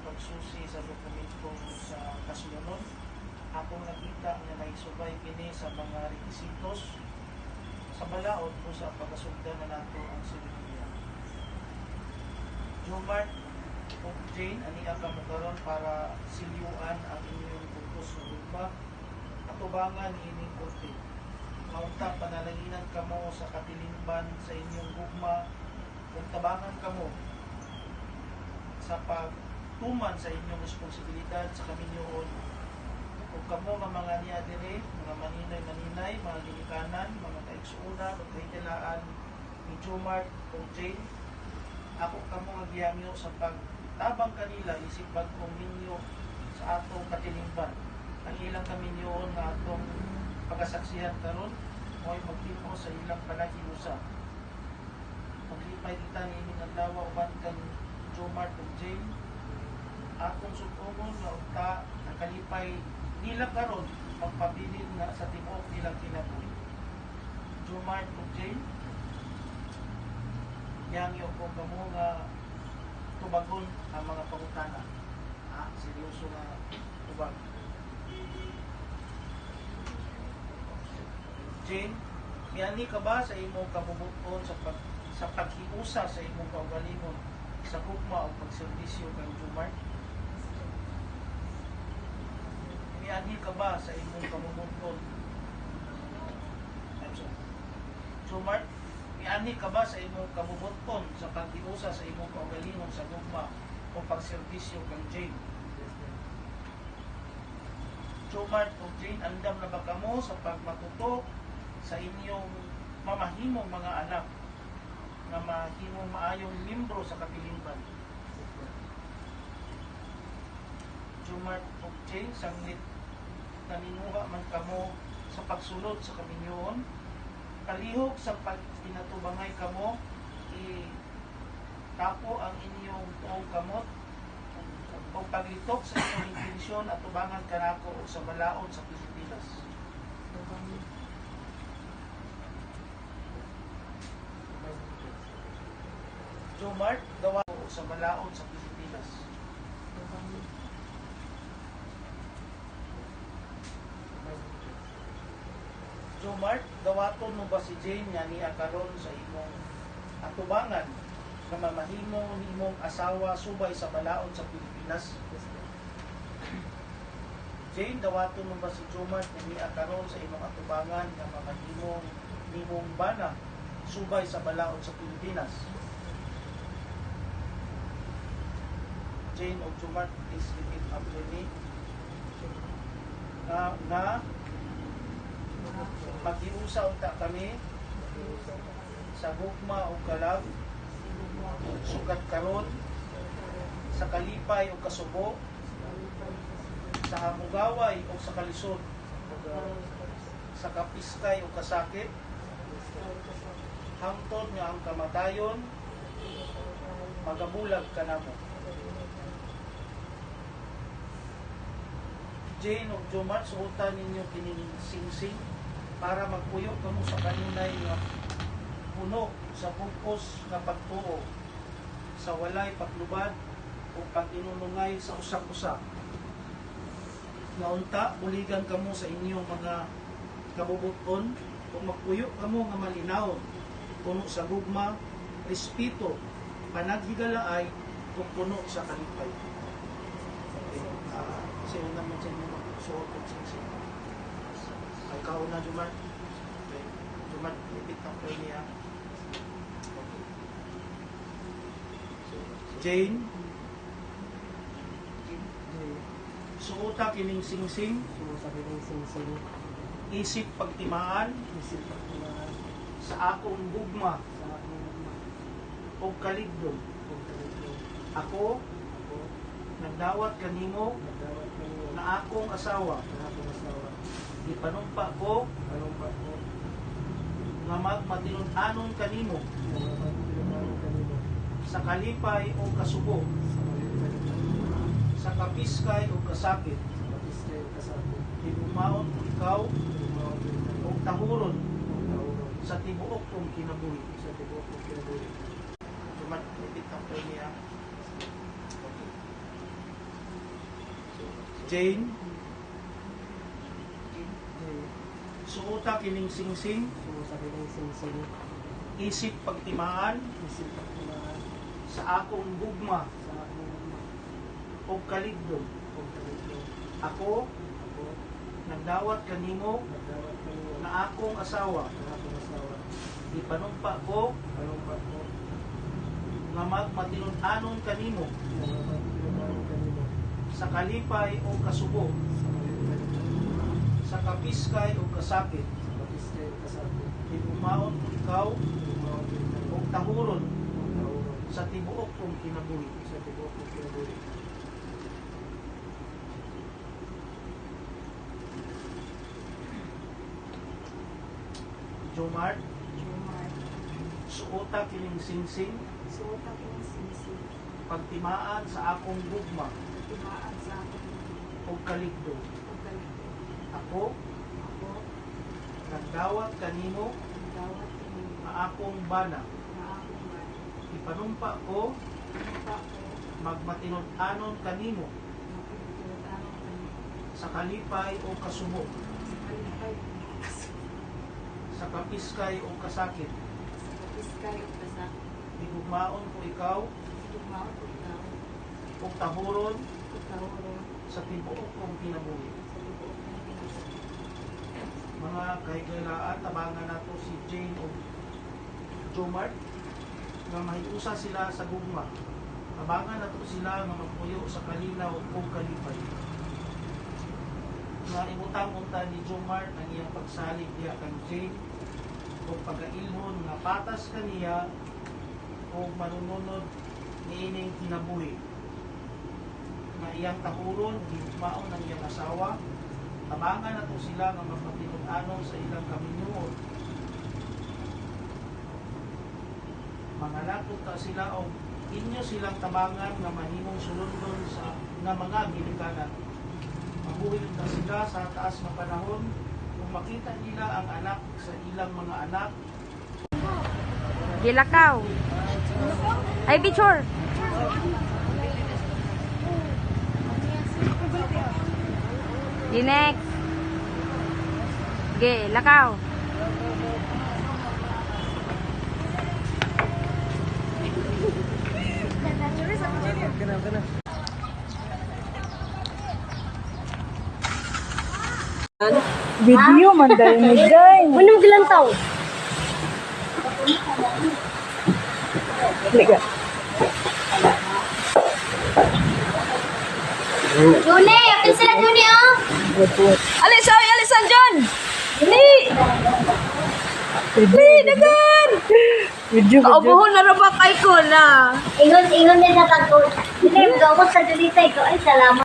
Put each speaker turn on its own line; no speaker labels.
pagsusi sa dokumento sa kasunod. Akong nakita nga naisubay kini sa mga requisitos sa balaod ko sa pagkasugdan na nato ang sibilidad. Jomart o Jane, aniya ka mo karon para silyuan ang inyong purpose ng gugma at tubangan ni ining korte. Maunta panalanginan kamo sa katilingban sa inyong gugma kung tabangan kamo sa pagtuman sa inyong responsibilidad sa kaminyoon. Kung kamo nga mga niya dire, mga maninay-maninay, mga ginikanan, mga kaigsuuna o kahikilaan ni Jomart o Jane, ako kamo nga gihangyo sa pagtabang kanila isip bagong minyo sa atong katilingban. Ang ilang kaminyoon nga atong pagasaksihan karon mo'y magtimo sa ilang panahiusa. Maglipay kita ni ining adlaw uban kang Jomart ug Jane, atong sutungon nga unta nakalipay nila karon magpabilin nga sa tibuok nilang kinabuhi. Jomart ug Jane, yangyo ko kamo nga tubagon ang mga pangutana. Seryoso nga tubag. Jane, miani ka ba sa imong kabubuton sa paghiusa sa imong kaugalingon sa gugma o pagserbisyo kay Jomart? Miani ka ba sa imong kabubuton? Jomart, miani ka ba sa imong kabubuton sa paghiusa sa imong kaugalingon sa gugma o pagserbisyo kay Jane? Jomart o Jane, andam na ba kamo sa pagmatutok sa inyong mamahimong mga anak na mahimong maayong membro sa katilingban? Jomart o Jane, sanglit naninguha man kamo sa pagsulod sa kaminyoon, kalihok sa pagtinatubangay kamo, tapo ang inyong tuong kamot o paglitok sa inyong intensyon at tubangan kanako o sa balaod sa Pilipinas. Jomart, gawa ko sa balaod sa Pilipinas. Jomart, gawaton mo ba si Jane nga niya karon sa imong atubangan na mamahimo ni imong asawa subay sa balaod sa Pilipinas? Jane, gawaton mo ba si Jomart nga niya karon sa imong atubangan na mamahimo ni imong bana subay sa balaod sa Pilipinas? Jane o Jomart, please repeat after me. Na maghiusa unta kami sa gugma o kalag, sukat karon, sa kalipay o kasubo, sa hamugaway o sa kalisod, sa kapiskay o kasakit, hangtod nga ang kamatayon, magabulag kanamo. Jane o Jomart, suotan ninyo kining singsing para magpuyo kamo sa kanunay nga puno sa bugkos nga pagtuo sa walay paglubad o pag-inunungay sa usak-usak. Naunta, buligan kamo sa inyong mga kabubuton o magpuyo kamo nga malinaw puno sa gugma, respeto, panaghigalaay o puno sa kalipay. Kasi una man siya mga suot at singsing. Ay kauna, Jomart. Okay. Jomart, ipit ang kayo niya. Okay. Jane. Suota kining singsing.
Suota kining singsing.
Isip pagtimaan.
Isip pagtimaan.
Sa akong gugma.
Sa akong gugma.
O kaligdom.
O kaligdom.
Ako. Nagdawat kanimo.
Nagdawat kanimo.
Na akong asawa.
Na akong asawa.
Ipanumpa ko.
Panumpa ko.
Nga magmatilun-anon kanimo.
Nga magmatilun-anon kanimo.
Sa kalipay o kasubo.
Sa kalipay o kasubo.
Sa kapiskay o kasakit.
Sa kapiskay o kasakit.
Hinumaon ko ikaw.
Hinumaon ko ikaw.
O tahuron.
O tahuron.
Sa tibuok kong kinabuhi.
Sa tibuok kong kinabuhi.
Jomart, ipit ang kayo niya. Jane,
Jay,
suota kining singsing,
sumo sa kining singsing,
isip pagtimaan
isip pagtimaan
sa akong gugma
sa akong
o kaligdom.
pagkaligdo.
Ako,
Ako,
nagdawat kanimo
nagdawat kayo
na akong asawa.
ng akong asawa.
Ipanumpa ko
Panumpat ko
nga magmatinud-anon kanimo
na mapagpinungan kanino
sa kalipay o kasubo,
sa kalimutan
sa kapiskay o kasakit.
sa kapiskay kasabi.
Higumaon ko ikaw
Tumawa din
o
tayo
tahuron
ng tauron
sa tibuok kong kinabuhi.
sa tibok ng kinabuhi.
Jomar,
Jomar,
suota kining singsing,
suota ko ng singsing,
pagtimaan sa akong gugma
timaan sa akin
o kaligdo.
pagkalito.
Ako,
Ako,
nagdawat kanimo
nagdawat kanino
na akong bana.
na akong man.
Ipanumpa ko
Pinumpa ko,
magmatinud-anon kanimo
mapagpinuntanong kanino
sa kalipay o kasubo,
sa kalipay,
sa kapiskay o kasakit.
sa kapiskay o kasakit.
Higugmaon ko ikaw
Tumaon ko ikaw,
o tahuron
ikaw
sa tibuok kong kinabuhi.
sa tibuok ng kinabuhi.
Mga kahigaylaan, tabangan nato si Jane o Jomar nga mahiusa sila sa gugma. Tabangan nato sila nga magpuyo sa kalinaw o kalipay. Nga imutang-unta ni Jomar ang iyang pagsalig diya kang Jane o pagailhon nga patas kaniya o manununod niining kinabuhi. Nga iyang tahuron, higugmaon ng iyang asawa, tabangan na to sila nga magpatinud-anon sa ilang kaminyuon. Mangalakot ta sila o inyo silang tabangan nga mahimong sulundon sa nga mga ginikanan. Mabuhay na sila sa taas na panahon kung makita nila ang anak sa ilang mga anak.
Gilakaw. Ay, picture. Di next. Gilakaw.
Video man dahil ni Day.
Anong gilantaw?
Liga.
Juni, apin sila Juni oh!
Alisan, John! Ni! Ni, dagan!
Video.
Kaubuhon na rabak ay ko na.
Ingon din sa tagod. Hindi, gawin sa Julita ko. Ay, salamat.